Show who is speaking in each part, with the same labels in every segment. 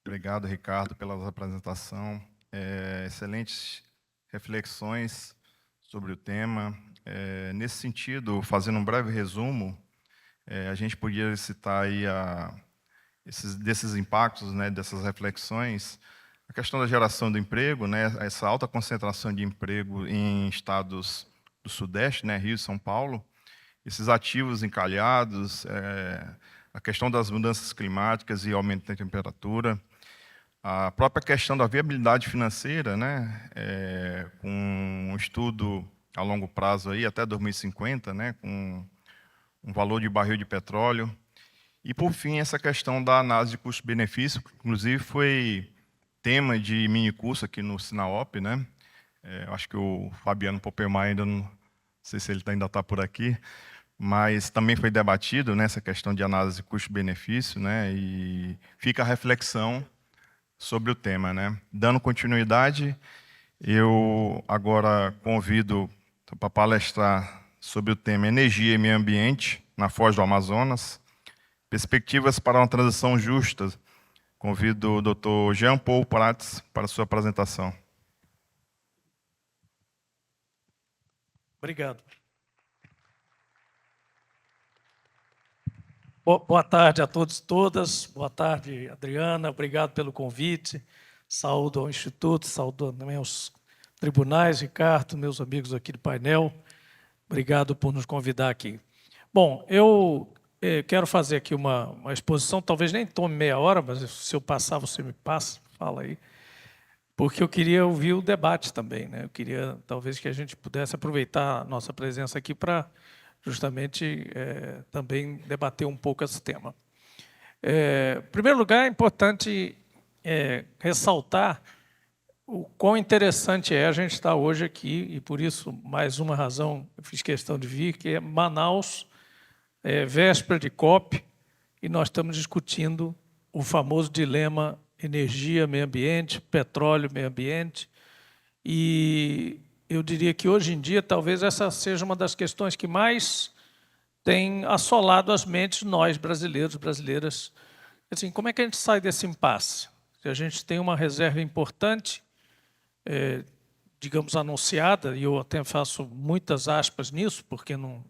Speaker 1: Obrigado, Ricardo, pela apresentação. Excelentes reflexões sobre o tema. Nesse sentido, fazendo um breve resumo, a gente podia citar aí desses impactos, né, dessas reflexões, a questão da geração do emprego, né, essa alta concentração de emprego em estados do Sudeste, né, Rio e São Paulo, esses ativos encalhados, a questão das mudanças climáticas e aumento da temperatura, a própria questão da viabilidade financeira, né, com um estudo a longo prazo aí, até 2050, né, com um valor de barril de petróleo. E, por fim, essa questão da análise de custo-benefício, que inclusive foi tema de minicurso aqui no Sinaop, né? Acho que o Fabiano Poppermeier ainda não sei se ele ainda está por aqui, mas também foi debatido nessa questão de análise de custo-benefício, né? E fica a reflexão sobre o tema, né? Dando continuidade, eu agora convido para palestrar sobre o tema Energia e Meio Ambiente na Foz do Amazonas, perspectivas para uma transição justa. Convido o Dr. Jean Paul Prats para a sua apresentação.
Speaker 2: Obrigado. Boa tarde a todos e todas. Boa tarde, Adriana. Obrigado pelo convite. Saúdo ao Instituto, saúdo também aos tribunais, Ricardo, meus amigos aqui do painel. Obrigado por nos convidar aqui. Bom, eu quero fazer aqui uma exposição, talvez nem tome meia hora, mas se eu passar, você me passa, fala aí. Porque eu queria ouvir o debate também, né? Eu queria, talvez, que a gente pudesse aproveitar a nossa presença aqui para justamente também debater um pouco esse tema. Em primeiro lugar, é importante ressaltar o quão interessante é a gente estar hoje aqui, e por isso, mais uma razão, eu fiz questão de vir, que é Manaus, véspera de COP, e nós estamos discutindo o famoso dilema energia, meio ambiente, petróleo, meio ambiente, e eu diria que hoje em dia talvez essa seja uma das questões que mais tem assolado as mentes nós, brasileiros, brasileiras. Assim, como é que a gente sai desse impasse? Se a gente tem uma reserva importante, digamos, anunciada, e eu até faço muitas aspas nisso, porque não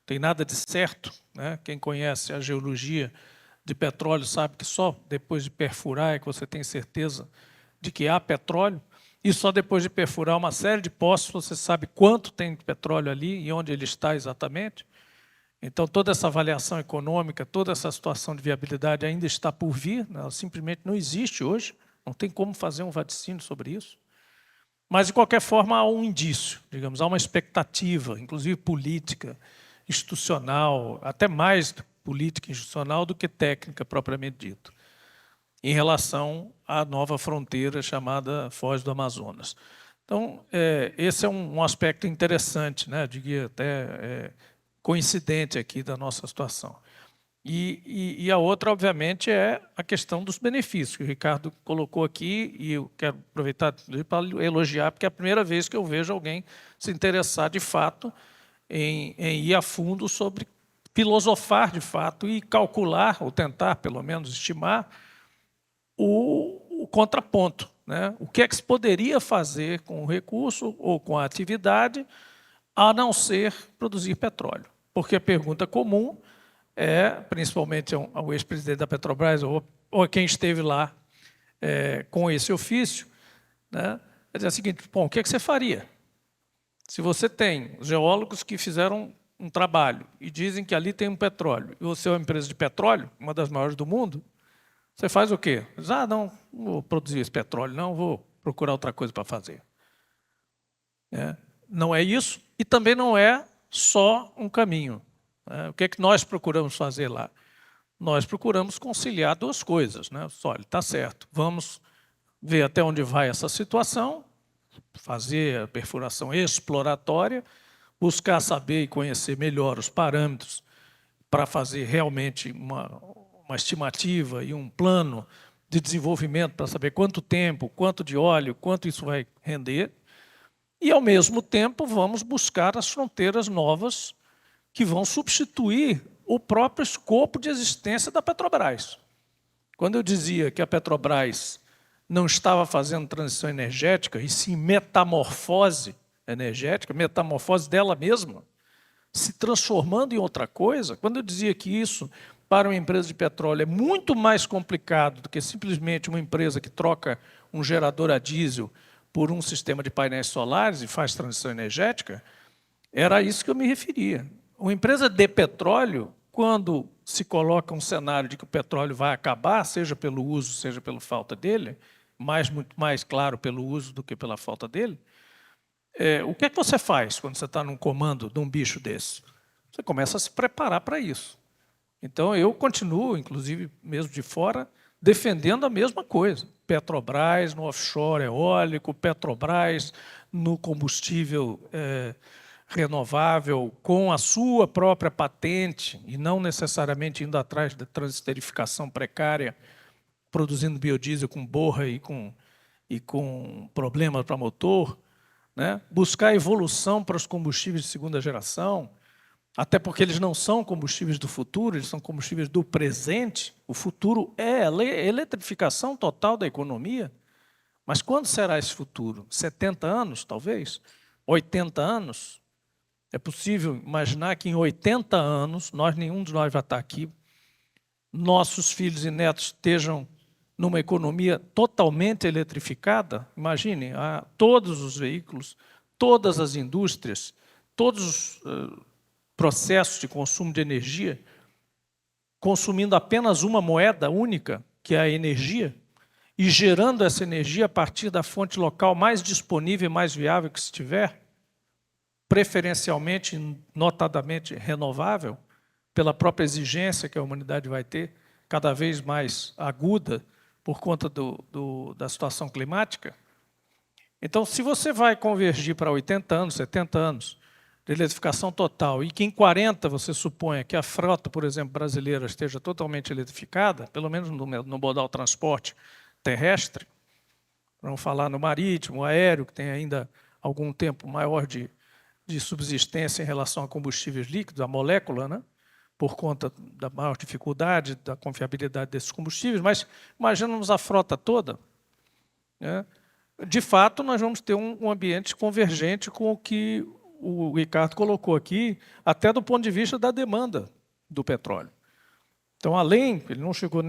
Speaker 2: tem nada de certo, né? Quem conhece a geologia de petróleo sabe que só depois de perfurar é que você tem certeza de que há petróleo, e só depois de perfurar uma série de poços você sabe quanto tem de petróleo ali e onde ele está exatamente. Então, toda essa avaliação econômica, toda essa situação de viabilidade ainda está por vir, né? Ela simplesmente não existe hoje, não tem como fazer um vaticínio sobre isso. Mas, de qualquer forma, há um indício, digamos, há uma expectativa, inclusive política, institucional, até mais política institucional do que técnica propriamente dito, em relação à nova fronteira chamada Foz do Amazonas. Então, esse é um aspecto interessante, né? Eu diria até coincidente aqui da nossa situação. E a outra, obviamente, é a questão dos benefícios, que o Ricardo colocou aqui, e eu quero aproveitar para elogiar, porque é a primeira vez que eu vejo alguém se interessar, de fato, em ir a fundo sobre filosofar, de fato, e calcular, ou tentar, pelo menos, estimar o contraponto, né? O que é que se poderia fazer com o recurso ou com a atividade, a não ser produzir petróleo? Porque a pergunta comum principalmente ao ex-presidente da Petrobras, ou a quem esteve lá com esse ofício, né, é dizer o seguinte: bom, o que é que você faria? Se você tem geólogos que fizeram um trabalho e dizem que ali tem um petróleo, e você é uma empresa de petróleo, uma das maiores do mundo, você faz o quê? Diz, não vou produzir esse petróleo, não, vou procurar outra coisa para fazer. Não é isso, e também não é só um caminho. O que é que nós procuramos fazer lá? Nós procuramos conciliar duas coisas, né? Olha, está certo, vamos ver até onde vai essa situação, fazer a perfuração exploratória, buscar saber e conhecer melhor os parâmetros para fazer realmente uma estimativa e um plano de desenvolvimento para saber quanto tempo, quanto de óleo, quanto isso vai render, e, ao mesmo tempo, vamos buscar as fronteiras novas que vão substituir o próprio escopo de existência da Petrobras. Quando eu dizia que a Petrobras não estava fazendo transição energética, e sim metamorfose energética, metamorfose dela mesma, se transformando em outra coisa, quando eu dizia que isso, para uma empresa de petróleo, é muito mais complicado do que simplesmente uma empresa que troca um gerador a diesel por um sistema de painéis solares e faz transição energética, era a isso que eu me referia. Uma empresa de petróleo, quando se coloca um cenário de que o petróleo vai acabar, seja pelo uso, seja pela falta dele, muito mais claro pelo uso do que pela falta dele, o que é que você faz quando você está num comando de um bicho desse? Você começa a se preparar para isso. Então, eu continuo, inclusive, mesmo de fora, defendendo a mesma coisa. Petrobras no offshore eólico, Petrobras no combustível renovável com a sua própria patente e não necessariamente indo atrás da transesterificação precária, produzindo biodiesel com borra e com problemas para motor, né? Buscar evolução para os combustíveis de segunda geração, até porque eles não são combustíveis do futuro, eles são combustíveis do presente. O futuro é a eletrificação total da economia. Mas quando será esse futuro? 70 anos, talvez? 80 anos? É possível imaginar que em 80 anos, nenhum de nós vai estar aqui, nossos filhos e netos estejam numa economia totalmente eletrificada? Imaginem, todos os veículos, todas as indústrias, todos os processos de consumo de energia, consumindo apenas uma moeda única, que é a energia, e gerando essa energia a partir da fonte local mais disponível e mais viável que se tiver, preferencialmente, notadamente renovável, pela própria exigência que a humanidade vai ter, cada vez mais aguda, por conta da situação climática. Então, se você vai convergir para 80 anos, 70 anos, de eletrificação total, e que em 40 você suponha que a frota, por exemplo, brasileira esteja totalmente eletrificada, pelo menos no modal transporte terrestre, vamos falar no marítimo, aéreo, que tem ainda algum tempo maior de subsistência em relação a combustíveis líquidos, a molécula, né? Por conta da maior dificuldade, da confiabilidade desses combustíveis, mas imaginamos a frota toda, né? De fato, nós vamos ter um ambiente convergente com o que o Ricardo colocou aqui, até do ponto de vista da demanda do petróleo. Então, ele não chegou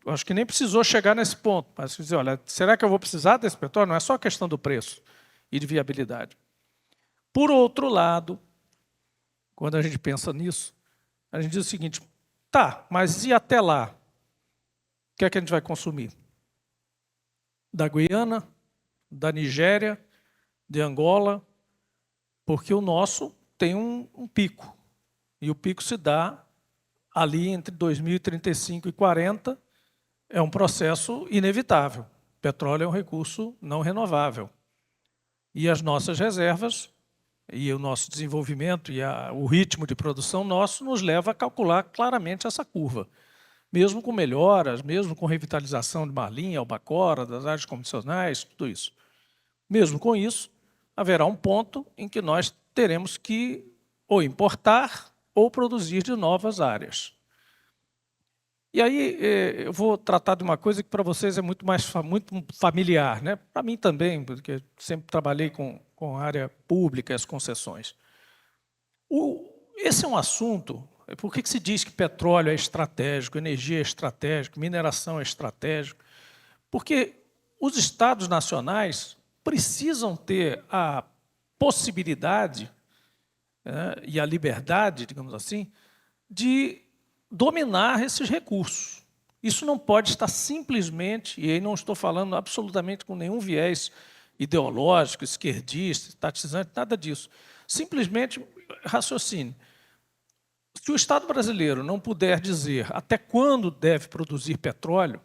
Speaker 2: acho que nem precisou chegar nesse ponto, mas dizer, olha, será que eu vou precisar desse petróleo? Não é só questão do preço e de viabilidade. Por outro lado, quando a gente pensa nisso, a gente diz o seguinte, tá, mas e até lá? O que é que a gente vai consumir? Da Guiana, da Nigéria, de Angola, porque o nosso tem um pico. E o pico se dá ali entre 2035 e 40, é um processo inevitável. Petróleo é um recurso não renovável. E as nossas reservas e o nosso desenvolvimento e o ritmo de produção nosso nos leva a calcular claramente essa curva. Mesmo com melhoras, mesmo com revitalização de Marlim, Albacora, das áreas convencionais, tudo isso. Mesmo com isso, haverá um ponto em que nós teremos que ou importar ou produzir de novas áreas. E aí eu vou tratar de uma coisa que para vocês é muito familiar, né? Para mim também, porque sempre trabalhei com a área pública e as concessões. Esse é um assunto, por que se diz que petróleo é estratégico, energia é estratégico, mineração é estratégico? Porque os estados nacionais precisam ter a possibilidade e a liberdade, digamos assim, de dominar esses recursos. Isso não pode estar simplesmente, e aí não estou falando absolutamente com nenhum viés ideológico, esquerdista, estatizante, nada disso. Simplesmente raciocínio. Se o Estado brasileiro não puder dizer até quando deve produzir petróleo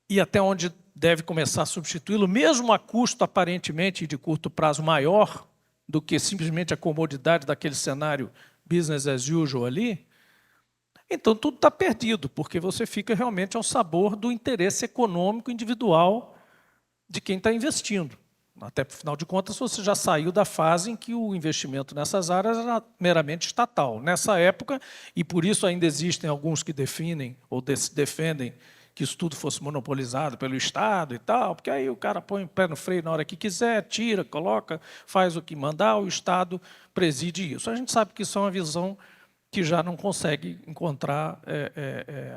Speaker 2: e até onde deve começar a substituí-lo, mesmo a custo aparentemente de curto prazo maior do que simplesmente a comodidade daquele cenário business as usual ali, então tudo está perdido, porque você fica realmente ao sabor do interesse econômico individual de quem está investindo. Até, afinal de contas, você já saiu da fase em que o investimento nessas áreas era meramente estatal. Nessa época, e por isso ainda existem alguns que definem ou defendem que isso tudo fosse monopolizado pelo Estado e tal, porque aí o cara põe o pé no freio na hora que quiser, tira, coloca, faz o que mandar, o Estado preside isso. A gente sabe que isso é uma visão que já não consegue encontrar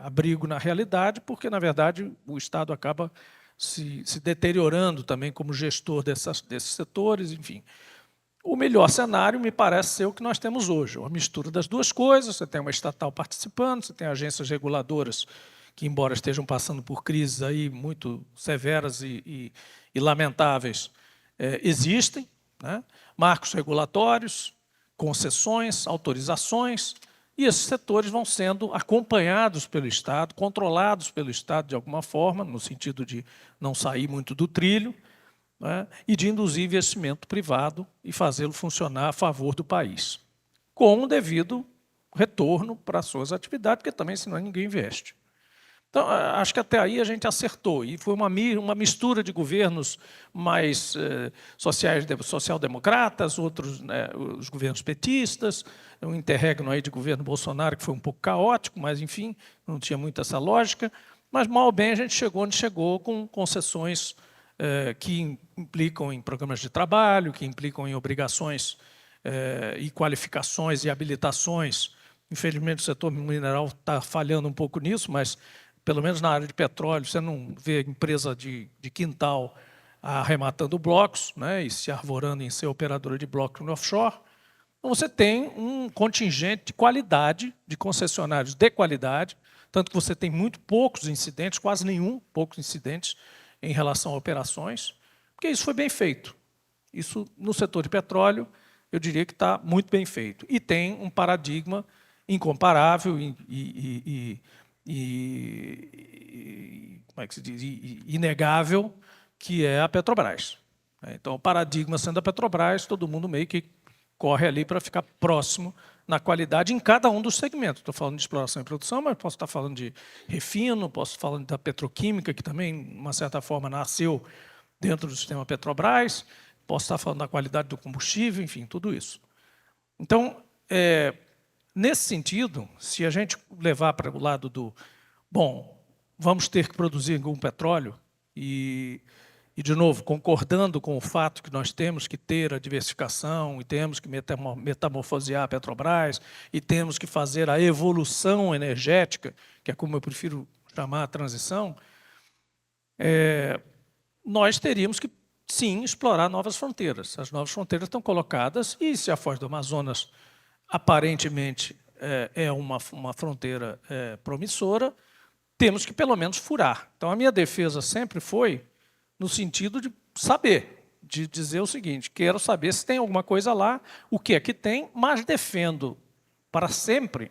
Speaker 2: abrigo na realidade, porque, na verdade, o Estado acaba se deteriorando também como gestor desses setores, enfim. O melhor cenário me parece ser o que nós temos hoje, uma mistura das duas coisas. Você tem uma estatal participando, você tem agências reguladoras que, embora estejam passando por crises aí muito severas e lamentáveis, existem, né? Marcos regulatórios, concessões, autorizações, e esses setores vão sendo acompanhados pelo Estado, controlados pelo Estado de alguma forma, no sentido de não sair muito do trilho, né, e de induzir investimento privado e fazê-lo funcionar a favor do país, com o devido retorno para as suas atividades, porque também, senão, ninguém investe. Então, acho que até aí a gente acertou, e foi uma mistura de governos mais social-democratas, outros, os governos petistas, um interregno aí de governo Bolsonaro, que foi um pouco caótico, mas, enfim, não tinha muito essa lógica, mas, mal ou bem, a gente chegou onde chegou, com concessões que implicam em programas de trabalho, que implicam em obrigações e qualificações e habilitações. Infelizmente, o setor mineral está falhando um pouco nisso, mas, pelo menos na área de petróleo, você não vê empresa de quintal arrematando blocos, né, e se arvorando em ser operadora de bloco no offshore. Então, você tem um contingente de qualidade, de concessionários de qualidade, tanto que você tem muito poucos incidentes, quase nenhum, poucos incidentes em relação a operações, porque isso foi bem feito. Isso, no setor de petróleo, eu diria que está muito bem feito. E tem um paradigma incomparável como é que se diz? Inegável, que é a Petrobras. Então, o paradigma sendo a Petrobras, todo mundo meio que corre ali para ficar próximo na qualidade em cada um dos segmentos. Estou falando de exploração e produção, mas posso estar falando de refino, posso estar falando da petroquímica, que também, de uma certa forma, nasceu dentro do sistema Petrobras, posso estar falando da qualidade do combustível, enfim, tudo isso. Então, nesse sentido, se a gente levar para o lado do, bom, vamos ter que produzir algum petróleo e, de novo, concordando com o fato que nós temos que ter a diversificação e temos que metamorfosear a Petrobras e temos que fazer a evolução energética, que é como eu prefiro chamar a transição, nós teríamos que, sim, explorar novas fronteiras. As novas fronteiras estão colocadas e, se a Foz do Amazonas aparentemente é uma fronteira promissora, temos que, pelo menos, furar. Então, a minha defesa sempre foi no sentido de saber, de dizer o seguinte, quero saber se tem alguma coisa lá, o que é que tem, mas defendo para sempre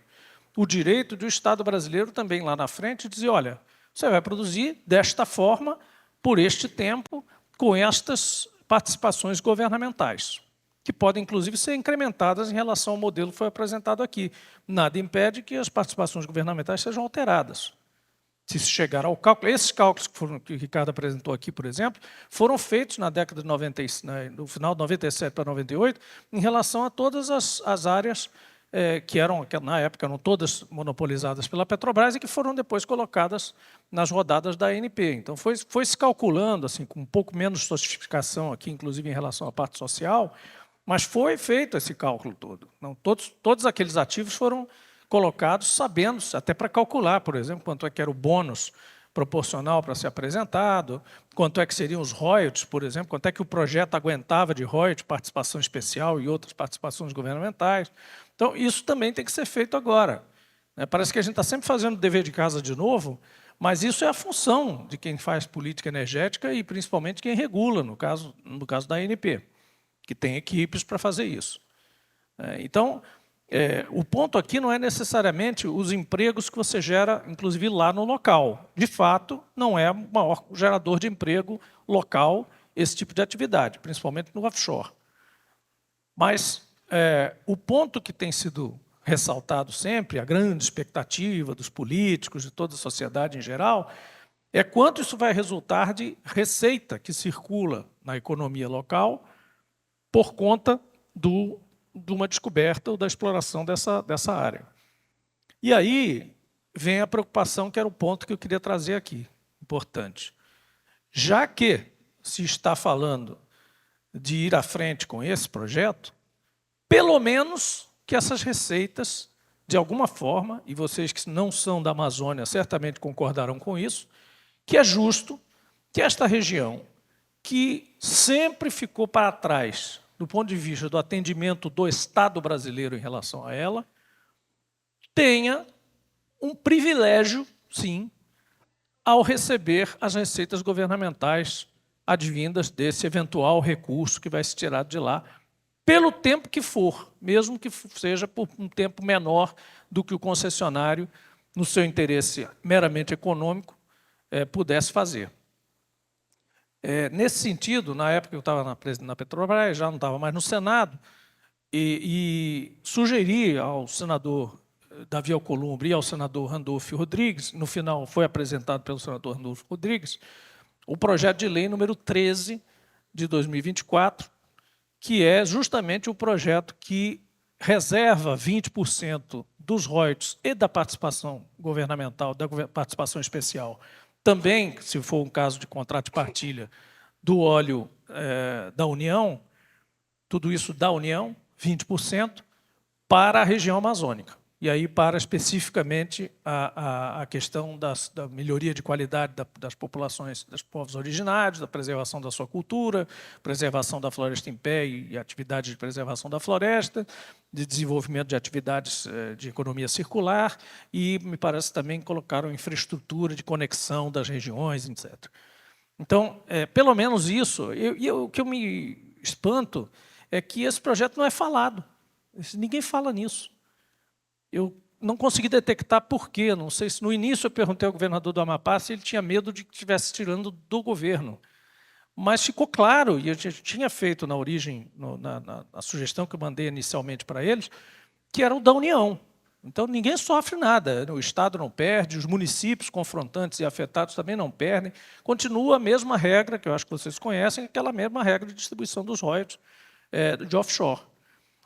Speaker 2: o direito do Estado brasileiro também lá na frente dizer, olha, você vai produzir desta forma, por este tempo, com estas participações governamentais, que podem, inclusive, ser incrementadas em relação ao modelo que foi apresentado aqui. Nada impede que as participações governamentais sejam alteradas. Se chegar ao cálculo, esses cálculos que o Ricardo apresentou aqui, por exemplo, foram feitos na década de 90, no final de 97 para 98, em relação a todas as áreas que na época eram todas monopolizadas pela Petrobras e que foram depois colocadas nas rodadas da ANP. Então, foi se calculando, assim, com um pouco menos de sofisticação aqui, inclusive em relação à parte social, mas foi feito esse cálculo todo. Não, todos aqueles ativos foram colocados sabendo, até para calcular, por exemplo, quanto é que era o bônus proporcional para ser apresentado, quanto é que seriam os royalties, por exemplo, quanto é que o projeto aguentava de royalties, participação especial e outras participações governamentais. Então, isso também tem que ser feito agora. Parece que a gente está sempre fazendo o dever de casa de novo, mas isso é a função de quem faz política energética e, principalmente, quem regula, no caso da ANP, que tem equipes para fazer isso. Então, o ponto aqui não é necessariamente os empregos que você gera, inclusive, lá no local. De fato, não é o maior gerador de emprego local esse tipo de atividade, principalmente no offshore. Mas o ponto que tem sido ressaltado sempre, a grande expectativa dos políticos, de toda a sociedade em geral, é quanto isso vai resultar de receita que circula na economia local por conta de uma descoberta ou da exploração dessa área. E aí vem a preocupação, que era o ponto que eu queria trazer aqui, importante. Já que se está falando de ir à frente com esse projeto, pelo menos que essas receitas, de alguma forma, e vocês que não são da Amazônia certamente concordarão com isso, que é justo que esta região, que sempre ficou para trás do ponto de vista do atendimento do Estado brasileiro em relação a ela, tenha um privilégio, sim, ao receber as receitas governamentais advindas desse eventual recurso que vai se tirar de lá, pelo tempo que for, mesmo que seja por um tempo menor do que o concessionário, no seu interesse meramente econômico, pudesse fazer. Nesse sentido, na época que eu estava na Petrobras, já não estava mais no Senado, e sugeri ao senador Davi Alcolumbre e ao senador Randolfo Rodrigues, no final foi apresentado pelo senador Randolfo Rodrigues, o projeto de lei número 13 de 2024, que é justamente o projeto que reserva 20% dos royalties e da participação governamental, da participação especial, também, se for um caso de contrato de partilha, do óleo da União, tudo isso da União, 20%, para a região amazônica. E aí para especificamente a questão da melhoria de qualidade das populações, dos povos originários, da preservação da sua cultura, preservação da floresta em pé e atividades de preservação da floresta, de desenvolvimento de atividades de economia circular e, me parece, também colocaram infraestrutura de conexão das regiões, etc. Então, pelo menos isso, o que eu me espanto é que esse projeto não é falado. Ninguém fala nisso. Eu não consegui detectar por quê. Não sei se no início eu perguntei ao governador do Amapá se ele tinha medo de que estivesse tirando do governo. Mas ficou claro, e eu tinha feito na origem, na sugestão que eu mandei inicialmente para eles, que era o da União. Então ninguém sofre nada, o Estado não perde, os municípios confrontantes e afetados também não perdem. Continua a mesma regra, que eu acho que vocês conhecem, aquela mesma regra de distribuição dos royalties de offshore.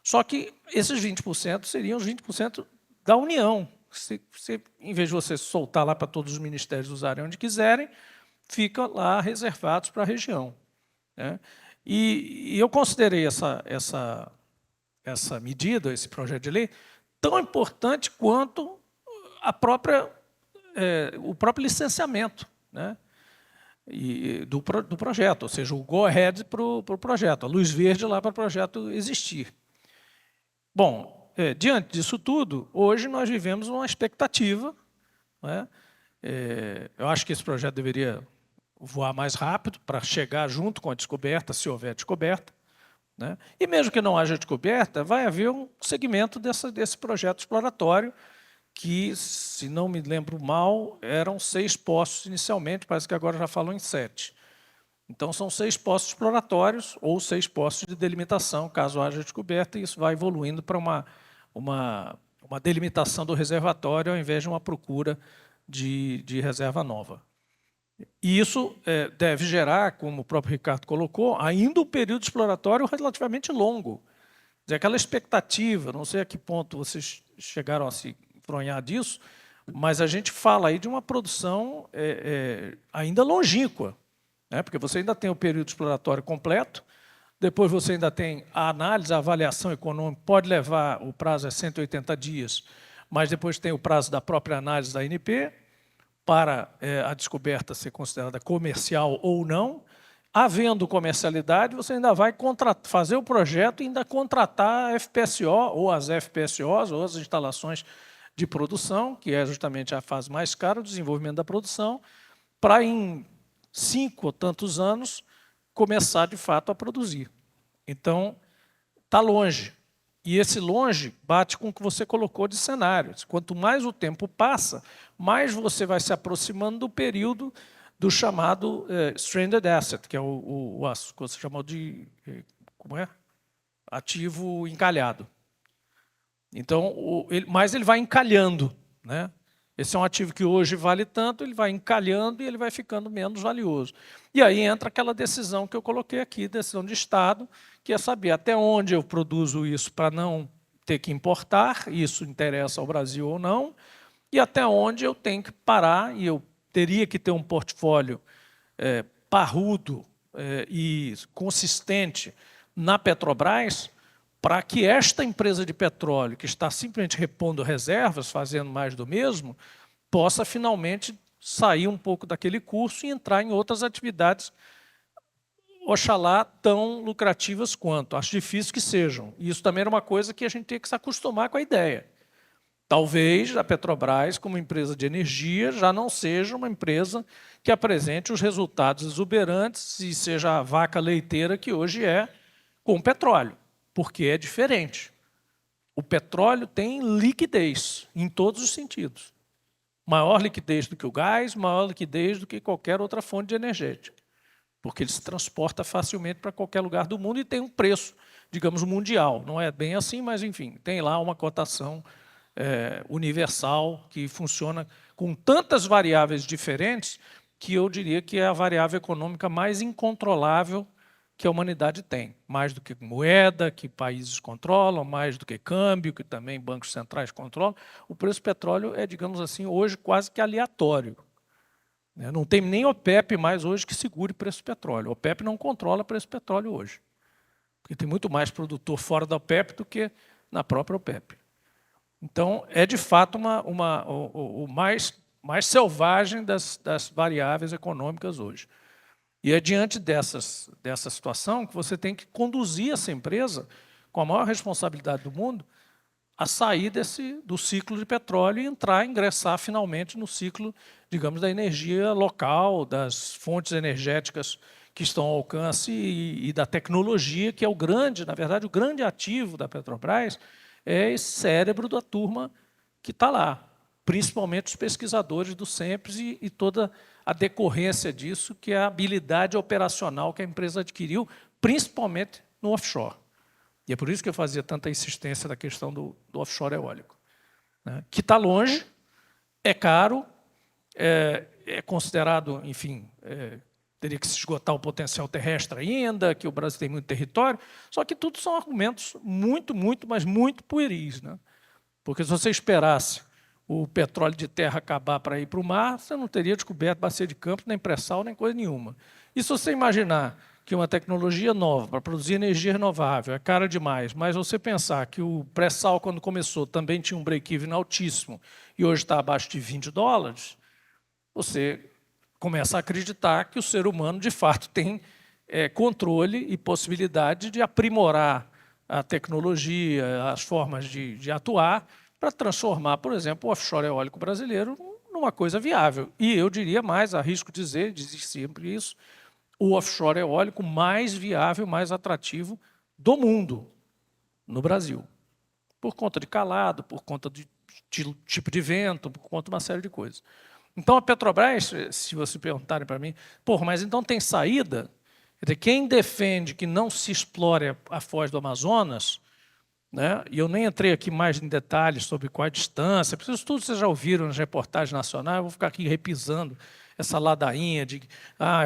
Speaker 2: Só que esses 20% seriam os 20% da União. Em vez de você soltar lá para todos os ministérios usarem onde quiserem, fica lá reservados para a região. Né? E eu considerei essa medida, esse projeto de lei, tão importante quanto o próprio licenciamento, né? Do projeto, ou seja, o go-ahead para o projeto, a luz verde lá para o projeto existir. Bom, diante disso tudo, hoje nós vivemos uma expectativa, né? Eu acho que esse projeto deveria voar mais rápido para chegar junto com a descoberta, se houver descoberta, né? E mesmo que não haja descoberta, vai haver um segmento desse projeto exploratório que, se não me lembro mal, eram 6 poços inicialmente, parece que agora já falam em 7. Então, são 6 poços exploratórios ou 6 poços de delimitação, caso haja descoberta, e isso vai evoluindo para uma delimitação do reservatório ao invés de uma procura de reserva nova. E isso deve gerar, como o próprio Ricardo colocou, ainda um período exploratório relativamente longo. Quer dizer, aquela expectativa, não sei a que ponto vocês chegaram a se enfronhar disso, mas a gente fala aí de uma produção ainda longínqua, né? Porque você ainda tem o período exploratório completo, depois você ainda tem a análise, a avaliação econômica, pode levar, o prazo é 180 dias, mas depois tem o prazo da própria análise da ANP, para a descoberta ser considerada comercial ou não. Havendo comercialidade, você ainda vai fazer o projeto e ainda contratar a FPSO, ou as FPSOs, ou as instalações de produção, que é justamente a fase mais cara do desenvolvimento da produção, para em 5 ou tantos anos começar, de fato, a produzir. Então, está longe. E esse longe bate com o que você colocou de cenários. Quanto mais o tempo passa, mais você vai se aproximando do período do chamado stranded asset, que é o que você chamou de ativo encalhado. Então, mas ele vai encalhando, né? Esse é um ativo que hoje vale tanto, ele vai encalhando e ele vai ficando menos valioso. E aí entra aquela decisão que eu coloquei aqui, decisão de Estado, que é saber até onde eu produzo isso para não ter que importar, isso interessa ao Brasil ou não, e até onde eu tenho que parar, e eu teria que ter um portfólio parrudo e consistente na Petrobras, para que esta empresa de petróleo, que está simplesmente repondo reservas, fazendo mais do mesmo, possa finalmente sair um pouco daquele curso e entrar em outras atividades, oxalá tão lucrativas quanto. Acho difícil que sejam. E isso também era uma coisa que a gente tem que se acostumar com a ideia. Talvez a Petrobras, como empresa de energia, já não seja uma empresa que apresente os resultados exuberantes e seja a vaca leiteira que hoje é com o petróleo, porque é diferente. O petróleo tem liquidez em todos os sentidos. Maior liquidez do que o gás, maior liquidez do que qualquer outra fonte energética, porque ele se transporta facilmente para qualquer lugar do mundo e tem um preço, digamos, mundial. Não é bem assim, mas, enfim, tem lá uma cotação universal que funciona com tantas variáveis diferentes que eu diria que é a variável econômica mais incontrolável que a humanidade tem, mais do que moeda, que países controlam, mais do que câmbio, que também bancos centrais controlam. O preço do petróleo é, digamos assim, hoje quase que aleatório. Não tem nem OPEP mais hoje que segure o preço do petróleo. O OPEP não controla o preço do petróleo hoje, porque tem muito mais produtor fora da OPEP do que na própria OPEP. Então, é de fato o mais selvagem das variáveis econômicas hoje. E é diante dessa situação que você tem que conduzir essa empresa, com a maior responsabilidade do mundo, a sair do ciclo de petróleo e ingressar finalmente no ciclo, digamos, da energia local, das fontes energéticas que estão ao alcance e da tecnologia, que é na verdade, o grande ativo da Petrobras é esse cérebro da turma que está lá, principalmente os pesquisadores do SEMPES e toda a decorrência disso, que é a habilidade operacional que a empresa adquiriu, principalmente no offshore. E é por isso que eu fazia tanta insistência na questão do offshore eólico, né? Que está longe, é caro, é considerado, enfim, teria que se esgotar o potencial terrestre ainda, que o Brasil tem muito território, só que tudo são argumentos muito, mas muito pueris, né? Porque se você esperasse o petróleo de terra acabar para ir para o mar, você não teria descoberto bacia de campo, nem pré-sal, nem coisa nenhuma. E se você imaginar que uma tecnologia nova para produzir energia renovável é cara demais, mas você pensar que o pré-sal, quando começou, também tinha um break-even altíssimo e hoje está abaixo de $20, você começa a acreditar que o ser humano, de fato, tem controle e possibilidade de aprimorar a tecnologia, as formas de atuar, para transformar, por exemplo, o offshore eólico brasileiro numa coisa viável. E eu diria mais, arrisco dizer sempre isso, o offshore eólico mais viável, mais atrativo do mundo, no Brasil. Por conta de calado, por conta de tipo de vento, por conta de uma série de coisas. Então, a Petrobras, se vocês perguntarem para mim, mas então tem saída? Quer dizer, quem defende que não se explore a foz do Amazonas, né? E eu nem entrei aqui mais em detalhes sobre qual a distância, porque isso tudo vocês já ouviram nas reportagens nacionais, eu vou ficar aqui repisando essa ladainha de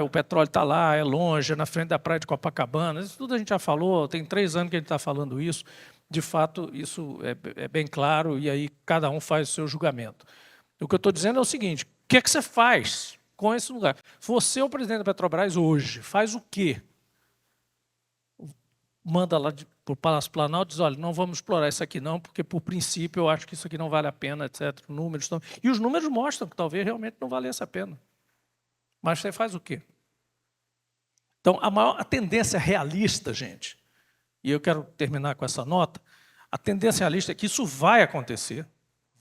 Speaker 2: o petróleo está lá, é longe, é na frente da praia de Copacabana, isso tudo a gente já falou, tem 3 anos que a gente está falando isso, de fato, isso é bem claro, e aí cada um faz o seu julgamento. O que eu estou dizendo é o seguinte, o que é que você faz com esse lugar? Você é o presidente da Petrobras hoje, faz o quê? Manda lá para o Palácio Planalto e diz, olha, não vamos explorar isso aqui não, porque, por princípio, eu acho que isso aqui não vale a pena, etc. Números estão... E os números mostram que talvez realmente não valesse a pena. Mas você faz o quê? Então, a tendência realista, gente, e eu quero terminar com essa nota, a tendência realista é que isso vai acontecer,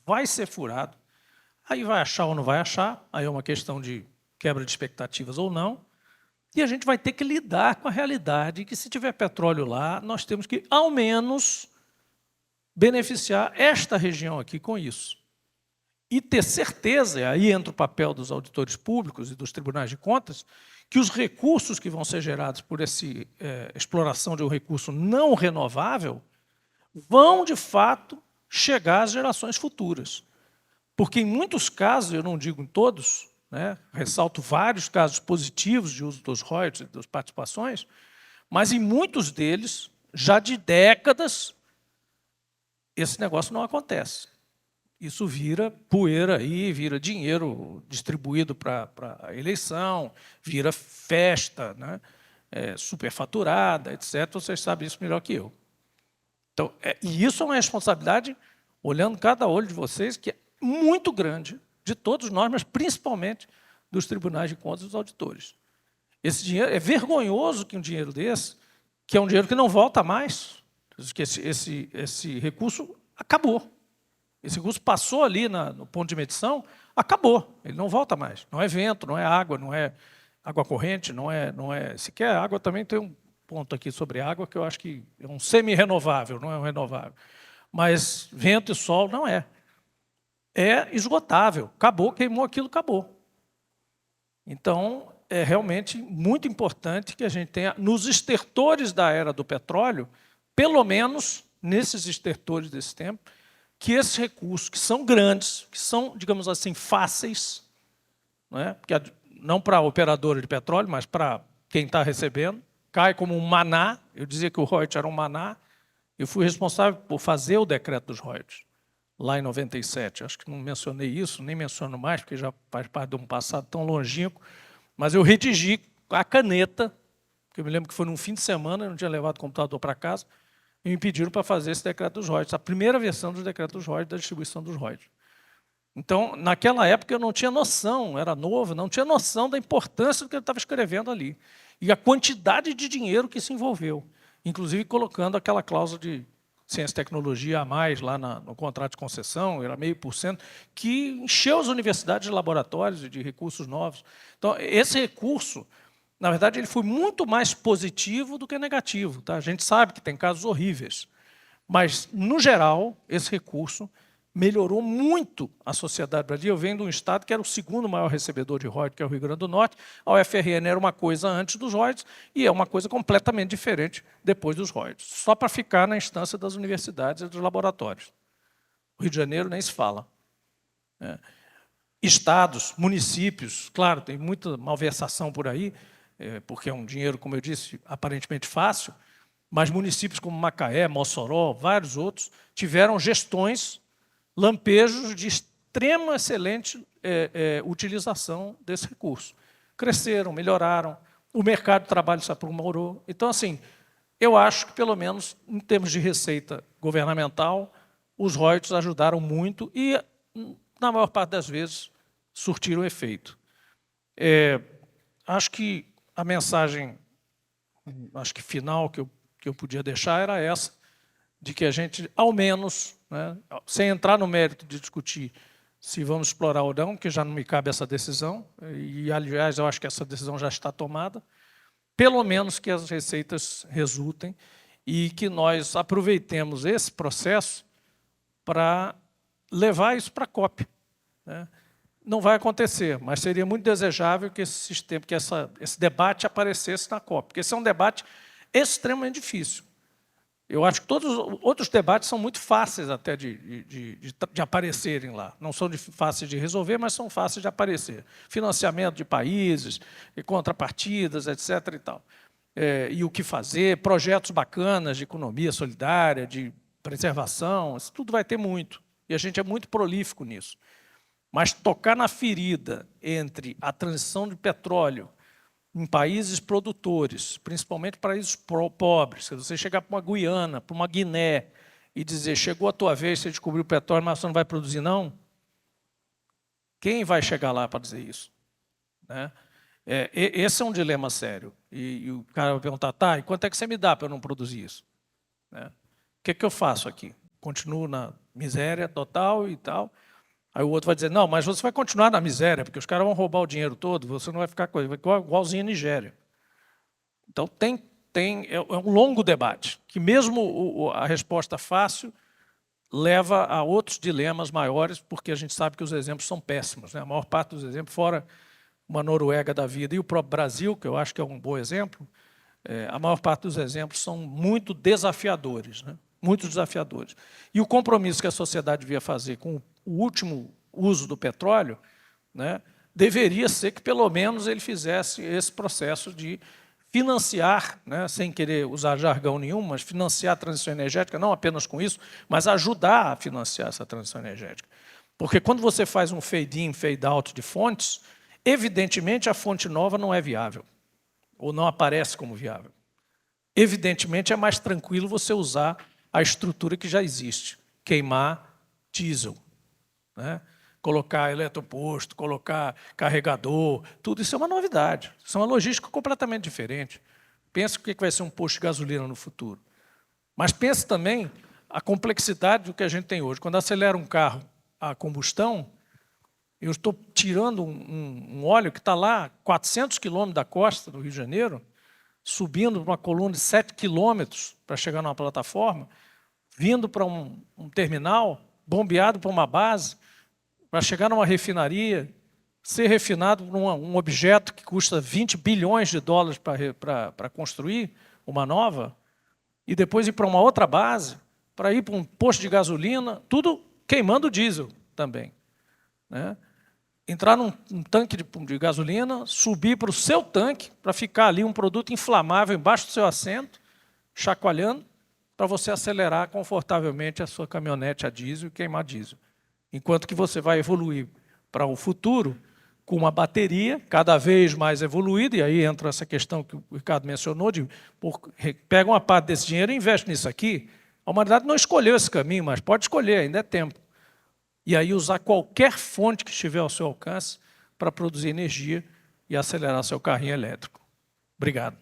Speaker 2: vai ser furado, aí vai achar ou não vai achar, aí é uma questão de quebra de expectativas ou não, e a gente vai ter que lidar com a realidade que, se tiver petróleo lá, nós temos que, ao menos, beneficiar esta região aqui com isso. E ter certeza, e aí entra o papel dos auditores públicos e dos tribunais de contas, que os recursos que vão ser gerados por essa exploração de um recurso não renovável vão, de fato, chegar às gerações futuras. Porque em muitos casos, eu não digo em todos, né, ressalto vários casos positivos de uso dos royalties e das participações, mas em muitos deles, já de décadas, esse negócio não acontece. Isso vira poeira aí, vira dinheiro distribuído para a eleição, vira festa, né, superfaturada, etc. Vocês sabem isso melhor que eu. Então, e isso é uma responsabilidade, olhando cada olho de vocês, que é muito grande, de todos nós, mas principalmente dos tribunais de contas e dos auditores. Esse dinheiro, é vergonhoso que um dinheiro desse, que é um dinheiro que não volta mais, que esse recurso acabou. Esse recurso passou ali no ponto de medição, acabou, ele não volta mais. Não é vento, não é água corrente, não é sequer água. Também tem um ponto aqui sobre água que eu acho que é um semi-renovável, não é um renovável. Mas vento e sol não é. É esgotável, acabou, queimou aquilo, acabou. Então, é realmente muito importante que a gente tenha, nos estertores da era do petróleo, pelo menos nesses estertores desse tempo, que esses recursos, que são grandes, que são, digamos assim, fáceis, não para a operadora de petróleo, mas para quem está recebendo, cai como um maná. Eu dizia que o royalties era um maná. Eu fui responsável por fazer o decreto dos royalties, lá em 97. Acho que não mencionei isso, nem menciono mais, porque já faz parte de um passado tão longínquo, mas eu redigi a caneta, que eu me lembro que foi num fim de semana, eu não tinha levado o computador para casa, e me pediram para fazer esse decreto dos royalties, a primeira versão dos decretos dos royalties, da distribuição dos royalties. Então, naquela época, eu não tinha noção, era novo, não tinha noção da importância do que eu estava escrevendo ali. E a quantidade de dinheiro que se envolveu, inclusive colocando aquela cláusula de ciência e tecnologia a mais lá no contrato de concessão, era 0,5%, que encheu as universidades de laboratórios e de recursos novos. Então, esse recurso, na verdade, ele foi muito mais positivo do que negativo. Tá? A gente sabe que tem casos horríveis, mas, no geral, esse recurso melhorou muito a sociedade brasileira. Eu venho de um estado que era o segundo maior recebedor de royalties, que é o Rio Grande do Norte. A UFRN era uma coisa antes dos royalties e é uma coisa completamente diferente depois dos royalties, só para ficar na instância das universidades e dos laboratórios. O Rio de Janeiro nem se fala. Estados, municípios, claro, tem muita malversação por aí, porque é um dinheiro, como eu disse, aparentemente fácil, mas municípios como Macaé, Mossoró, vários outros, tiveram gestões, lampejos de extrema excelente utilização desse recurso. Cresceram, melhoraram, o mercado de trabalho se aprimorou. Então, assim, eu acho que, pelo menos, em termos de receita governamental, os royalties ajudaram muito e, na maior parte das vezes, surtiram efeito. Acho que a mensagem final que eu podia deixar era essa, de que a gente, ao menos, sem entrar no mérito de discutir se vamos explorar ou não, que já não me cabe essa decisão, e, aliás, eu acho que essa decisão já está tomada, pelo menos que as receitas resultem e que nós aproveitemos esse processo para levar isso para a COP. Não vai acontecer, mas seria muito desejável que esse debate aparecesse na COP, porque esse é um debate extremamente difícil. Eu acho que todos os outros debates são muito fáceis até de aparecerem lá. Não são fáceis de resolver, mas são fáceis de aparecer. Financiamento de países, contrapartidas, etc. E tal. E o que fazer, projetos bacanas de economia solidária, de preservação, isso tudo vai ter muito. E a gente é muito prolífico nisso. Mas tocar na ferida entre a transição de petróleo em países produtores, principalmente países pobres, se você chegar para uma Guiana, para uma Guiné, e dizer, chegou a tua vez, você descobriu o petróleo, mas você não vai produzir, não? Quem vai chegar lá para dizer isso? Esse é um dilema sério. E o cara vai perguntar, tá, e quanto é que você me dá para eu não produzir isso? O que é que eu faço aqui? Continuo na miséria total e tal. Aí o outro vai dizer, não, mas você vai continuar na miséria, porque os caras vão roubar o dinheiro todo, você não vai ficar igualzinho a Nigéria. Então, é um longo debate, que mesmo a resposta fácil leva a outros dilemas maiores, porque a gente sabe que os exemplos são péssimos. A maior parte dos exemplos, fora uma Noruega da vida e o próprio Brasil, que eu acho que é um bom exemplo, a maior parte dos exemplos são muito desafiadores, muito desafiadores. E o compromisso que a sociedade devia fazer com o último uso do petróleo, né, deveria ser que, pelo menos, ele fizesse esse processo de financiar, né, sem querer usar jargão nenhum, mas financiar a transição energética, não apenas com isso, mas ajudar a financiar essa transição energética. Porque quando você faz um fade-in, fade-out de fontes, evidentemente a fonte nova não é viável, ou não aparece como viável. Evidentemente é mais tranquilo você usar a estrutura que já existe, queimar diesel, né? Colocar eletroposto, colocar carregador, tudo isso é uma novidade. Isso é uma logística completamente diferente. Pense o que vai ser um posto de gasolina no futuro. Mas pense também a complexidade do que a gente tem hoje. Quando acelera um carro a combustão, eu estou tirando um óleo que está lá, 400 quilômetros da costa do Rio de Janeiro, subindo para uma coluna de 7 quilômetros para chegar numa plataforma, vindo para um terminal, bombeado para uma base, para chegar numa refinaria, ser refinado por um objeto que custa 20 bilhões de dólares para construir uma nova, e depois ir para uma outra base, para ir para um posto de gasolina, tudo queimando diesel também, né? Entrar num tanque de gasolina, subir para o seu tanque, para ficar ali um produto inflamável embaixo do seu assento, chacoalhando, para você acelerar confortavelmente a sua caminhonete a diesel e queimar diesel. Enquanto que você vai evoluir para o futuro com uma bateria cada vez mais evoluída, e aí entra essa questão que o Ricardo mencionou, de pega uma parte desse dinheiro e investe nisso aqui. A humanidade não escolheu esse caminho, mas pode escolher, ainda é tempo. E aí usar qualquer fonte que estiver ao seu alcance para produzir energia e acelerar seu carrinho elétrico. Obrigado.